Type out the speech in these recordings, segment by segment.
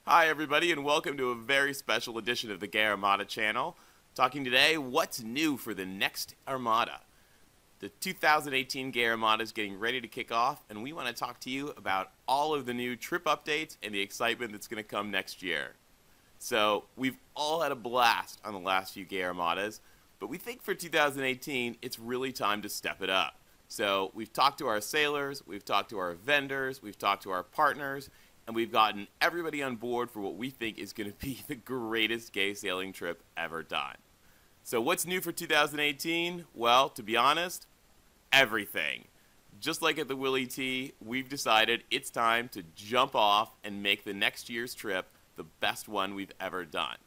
Hi everybody and welcome to a very special edition of the Gay Armada channel. Talking today, what's new for the next Armada? The 2018 Gay Armada is getting ready to kick off and we want to talk to you about all of the new trip updates and the excitement that's going to come next year. So we've all had a blast on the last few Gay Armadas, but we think for 2018 it's really time to step it up. So we've talked to our sailors, we've talked to our vendors, we've talked to our partners, and we've gotten everybody on board for what we think is going to be the greatest gay sailing trip ever done. So what's new for 2018? Well, to be honest, everything. Just like at the Willie T, we've decided it's time to jump off and make the next year's trip the best one we've ever done.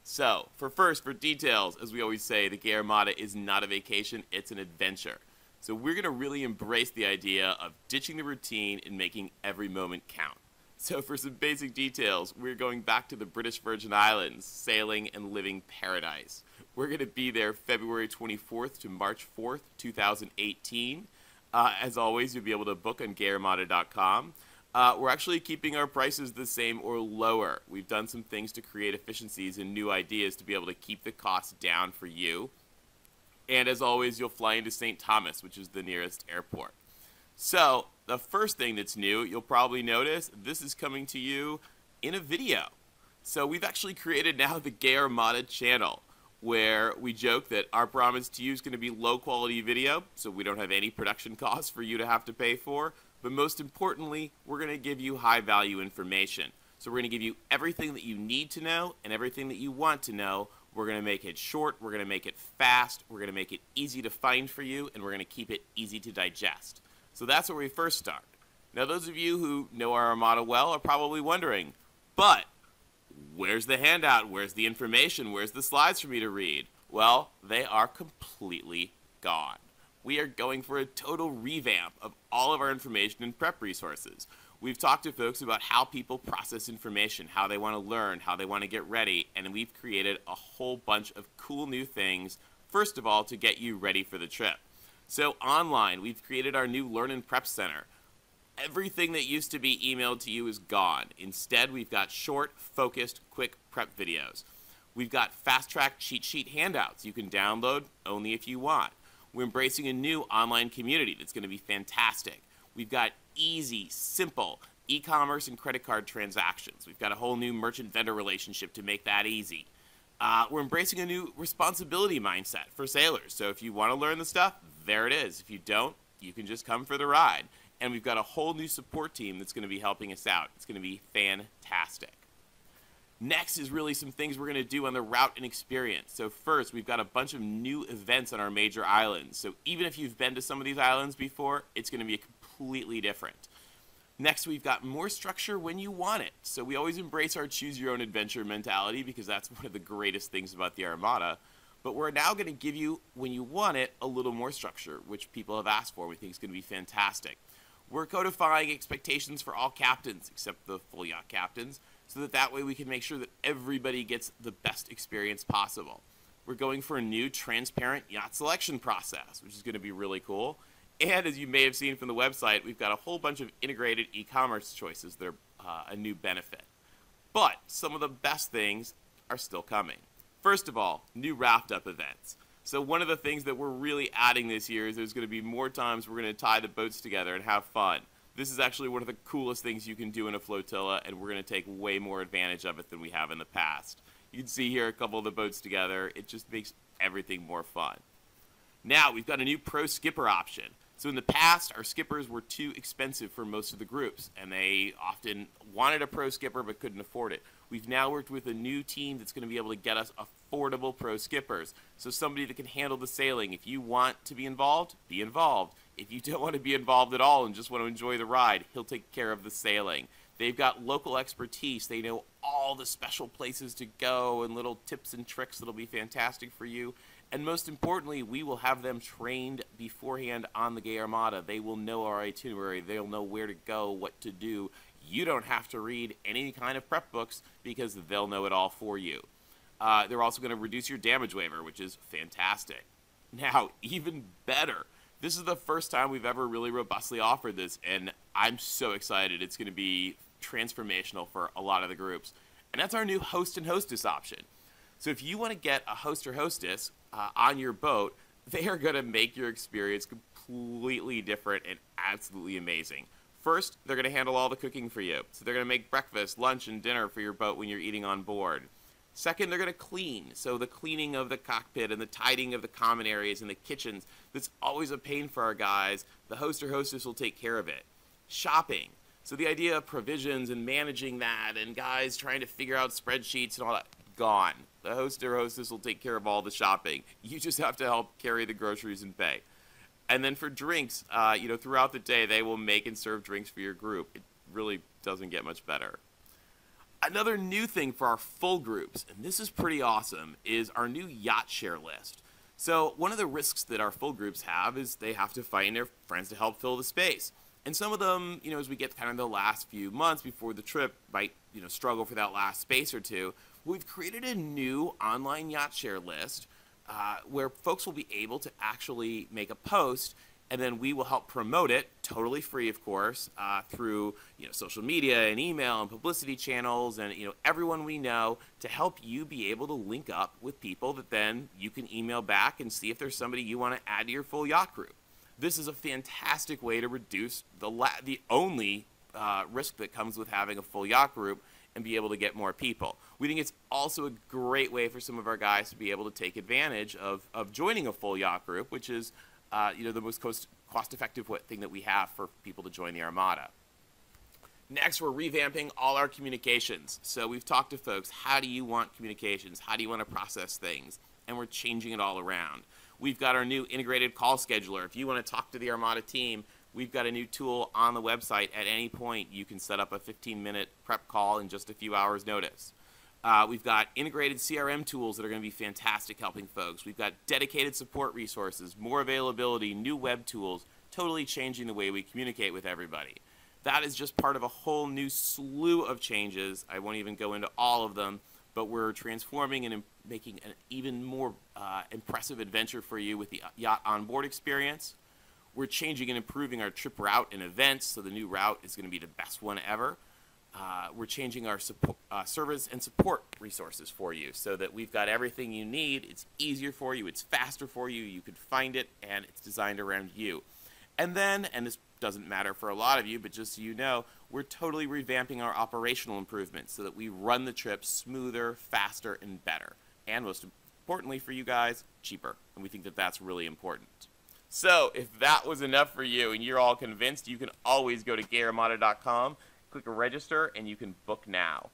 So, for details, as we always say, the Gay Armada is not a vacation, it's an adventure. So we're going to really embrace the idea of ditching the routine and making every moment count. So for some basic details, we're going back to the British Virgin Islands, sailing and living paradise. We're going to be there February 24th to March 4th, 2018. As always, you'll be able to book on gayarmada.com. We're actually keeping our prices the same or lower. We've done some things to create efficiencies and new ideas to be able to keep the costs down for you. And as always, you'll fly into St. Thomas, which is the nearest airport. So, the first thing that's new, you'll probably notice, this is coming to you in a video. So we've actually created now the Gay Armada channel, where we joke that our promise to you is going to be low quality video, so we don't have any production costs for you to have to pay for, but most importantly, we're going to give you high value information. So we're going to give you everything that you need to know and everything that you want to know. We're going to make it short, we're going to make it fast, we're going to make it easy to find for you, and we're going to keep it easy to digest. So that's where we first start. Now those of you who know our Armada well are probably wondering, but where's the handout? Where's the information? Where's the slides for me to read? Well, they are completely gone. We are going for a total revamp of all of our information and prep resources. We've talked to folks about how people process information, how they want to learn, how they want to get ready, and we've created a whole bunch of cool new things, first of all, to get you ready for the trip. So online, we've created our new Learn and Prep Center. Everything that used to be emailed to you is gone. Instead, we've got short, focused, quick prep videos. We've got fast-track cheat sheet handouts you can download only if you want. We're embracing a new online community that's going to be fantastic. We've got easy, simple e-commerce and credit card transactions. We've got a whole new merchant-vendor relationship to make that easy. We're embracing a new responsibility mindset for sailors. So if you want to learn the stuff, there it is. If you don't, you can just come for the ride. And we've got a whole new support team that's going to be helping us out. It's going to be fantastic. Next is really some things we're going to do on the route and experience. So first, we've got a bunch of new events on our major islands. So even if you've been to some of these islands before, it's going to be completely different. Next, we've got more structure when you want it. So we always embrace our choose-your-own-adventure mentality because that's one of the greatest things about the Armada. But we're now going to give you, when you want it, a little more structure, which people have asked for. We think is going to be fantastic. We're codifying expectations for all captains, except the full yacht captains, so that way we can make sure that everybody gets the best experience possible. We're going for a new transparent yacht selection process, which is going to be really cool. And as you may have seen from the website, we've got a whole bunch of integrated e-commerce choices that are a new benefit. But some of the best things are still coming. First of all, new RAFT-UP events. So one of the things that we're really adding this year is there's going to be more times we're going to tie the boats together and have fun. This is actually one of the coolest things you can do in a flotilla, and we're going to take way more advantage of it than we have in the past. You can see here a couple of the boats together. It just makes everything more fun. Now, we've got a new pro skipper option. So in the past, our skippers were too expensive for most of the groups, and they often wanted a pro skipper but couldn't afford it. We've now worked with a new team that's going to be able to get us affordable pro skippers. So somebody that can handle the sailing. If you want to be involved, be involved. If you don't want to be involved at all and just want to enjoy the ride, he'll take care of the sailing. They've got local expertise. They know all the special places to go and little tips and tricks that'll be fantastic for you. And most importantly, we will have them trained beforehand on the Gay Armada. They will know our itinerary. They'll know where to go, what to do. You don't have to read any kind of prep books because they'll know it all for you. They're also going to reduce your damage waiver, which is fantastic. Now, even better, this is the first time we've ever really robustly offered this, and I'm so excited. It's going to be transformational for a lot of the groups. And that's our new host and hostess option. So if you want to get a host or hostess on your boat, they are going to make your experience completely different and absolutely amazing. First, they're going to handle all the cooking for you. So they're going to make breakfast, lunch, and dinner for your boat when you're eating on board. Second, they're going to clean. So the cleaning of the cockpit and the tidying of the common areas and the kitchens, that's always a pain for our guys. The host or hostess will take care of it. Shopping. So the idea of provisions and managing that and guys trying to figure out spreadsheets and all that, gone. The host or hostess will take care of all the shopping. You just have to help carry the groceries and pay. And then for drinks, throughout the day, they will make and serve drinks for your group. It really doesn't get much better. Another new thing for our full groups, and this is pretty awesome, is our new YACHTSHARE list. So one of the risks that our full groups have is they have to find their friends to help fill the space. And some of them, as we get kind of the last few months before the trip, might, struggle for that last space or two. We've created a new online YACHTSHARE list where folks will be able to actually make a post, and then we will help promote it, totally free, of course, through social media and email and publicity channels and everyone we know, to help you be able to link up with people that then you can email back and see if there's somebody you want to add to your full yacht group. This is a fantastic way to reduce the only risk that comes with having a full yacht group and be able to get more people. We think it's also a great way for some of our guys to be able to take advantage of joining a full yacht group, which is the most cost-effective thing that we have for people to join the Armada. Next, we're revamping all our communications. So we've talked to folks, how do you want communications? How do you want to process things? And we're changing it all around. We've got our new integrated call scheduler. If you want to talk to the Armada team, we've got a new tool on the website. At any point, you can set up a 15-minute prep call in just a few hours' notice. We've got integrated CRM tools that are going to be fantastic helping folks. We've got dedicated support resources, more availability, new web tools, totally changing the way we communicate with everybody. That is just part of a whole new slew of changes. I won't even go into all of them, but we're transforming and making an even more impressive adventure for you with the yacht onboard experience. We're changing and improving our trip route and events, so the new route is going to be the best one ever. We're changing our service and support resources for you so that we've got everything you need. It's easier for you, it's faster for you, you can find it, and it's designed around you. And then, and this doesn't matter for a lot of you, but just so you know, we're totally revamping our operational improvements so that we run the trip smoother, faster, and better. And most importantly for you guys, cheaper. And we think that that's really important. So if that was enough for you and you're all convinced, you can always go to gayarmada.com, click register, and you can book now.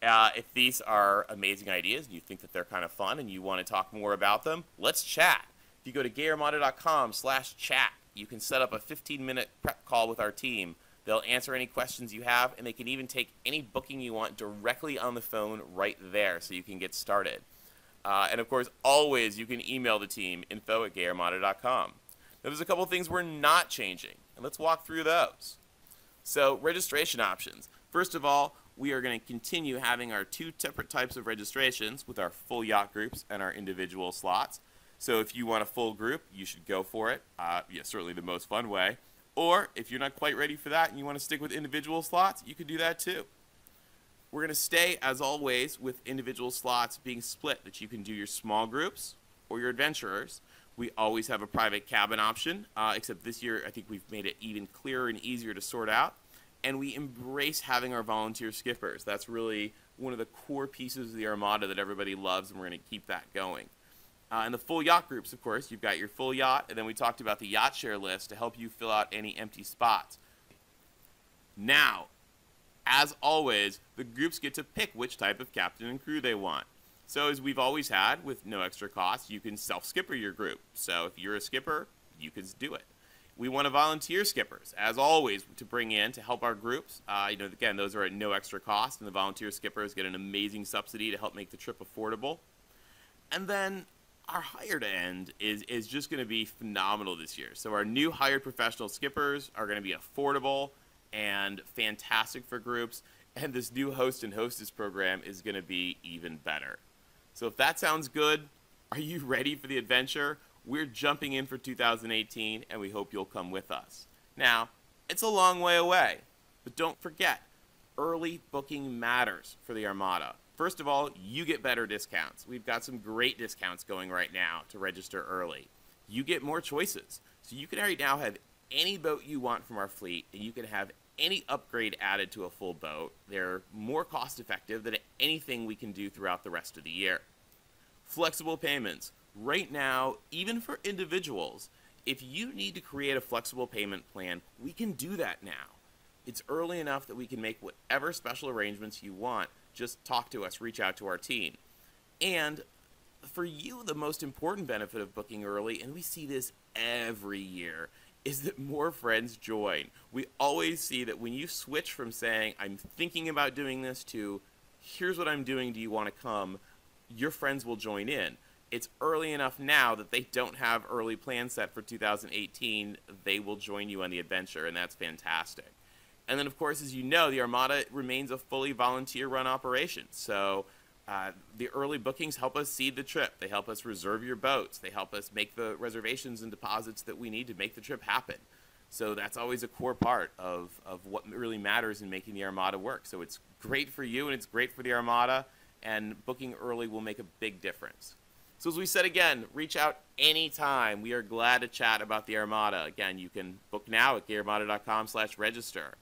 If these are amazing ideas and you think that they're kind of fun and you want to talk more about them, let's chat. If you go to gayarmada.com/chat, you can set up a 15-minute prep call with our team. They'll answer any questions you have, and they can even take any booking you want directly on the phone right there so you can get started. And of course, always you can email the team, info@gayarmada.com. Now, there's a couple things we're not changing, and let's walk through those. So, registration options. First of all, we are going to continue having our two separate types of registrations with our full yacht groups and our individual slots. So if you want a full group, you should go for it. Certainly the most fun way. Or if you're not quite ready for that and you want to stick with individual slots, you could do that too. We're going to stay, as always, with individual slots being split, that you can do your small groups or your adventurers. We always have a private cabin option, except this year I think we've made it even clearer and easier to sort out. And we embrace having our volunteer skippers. That's really one of the core pieces of the Armada that everybody loves, and we're going to keep that going. And the full yacht groups, of course, you've got your full yacht, and then we talked about the YACHTSHARE list to help you fill out any empty spots. Now, as always, the groups get to pick which type of captain and crew they want. So as we've always had, with no extra cost, you can self-skipper your group. So if you're a skipper, you can do it. We want to volunteer skippers, as always, to bring in to help our groups. Again, those are at no extra cost, and the volunteer skippers get an amazing subsidy to help make the trip affordable. And then our hired end is just going to be phenomenal this year. So our new hired professional skippers are going to be affordable and fantastic for groups, and this new host and hostess program is going to be even better. So if that sounds good, are you ready for the adventure? We're jumping in for 2018, and we hope you'll come with us. Now, it's a long way away, but don't forget, early booking matters for the Armada. First of all, you get better discounts. We've got some great discounts going right now to register early. You get more choices. So you can right now have any boat you want from our fleet, and you can have any upgrade added to a full boat. They're more cost effective than anything we can do throughout the rest of the year. Flexible payments. Right now, even for individuals, if you need to create a flexible payment plan, we can do that now. It's early enough that we can make whatever special arrangements you want. Just talk to us, reach out to our team. And for you, the most important benefit of booking early, and we see this every year, is that more friends join. We always see that when you switch from saying, I'm thinking about doing this, to here's what I'm doing, do you want to come, your friends will join in. It's early enough now that they don't have early plans set for 2018. They will join you on the adventure, and that's fantastic. And then, of course, as you know, the Armada remains a fully volunteer-run operation. So the early bookings help us seed the trip. They help us reserve your boats. They help us make the reservations and deposits that we need to make the trip happen. So that's always a core part of what really matters in making the Armada work. So it's great for you, and it's great for the Armada, and booking early will make a big difference. So as we said again, reach out anytime. We are glad to chat about the Armada. Again, you can book now at gayarmada.com/register.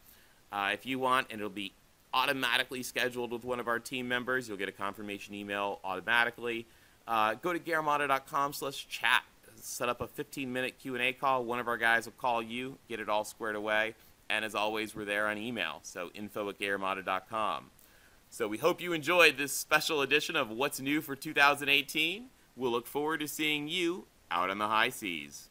If you want, and it'll be automatically scheduled with one of our team members. You'll get a confirmation email automatically. Go to gayarmada.com/chat. Set up a 15-minute Q&A call. One of our guys will call you, get it all squared away. And as always, we're there on email, so info@gayarmada.com. So we hope you enjoyed this special edition of What's New for 2018. We'll look forward to seeing you out on the high seas.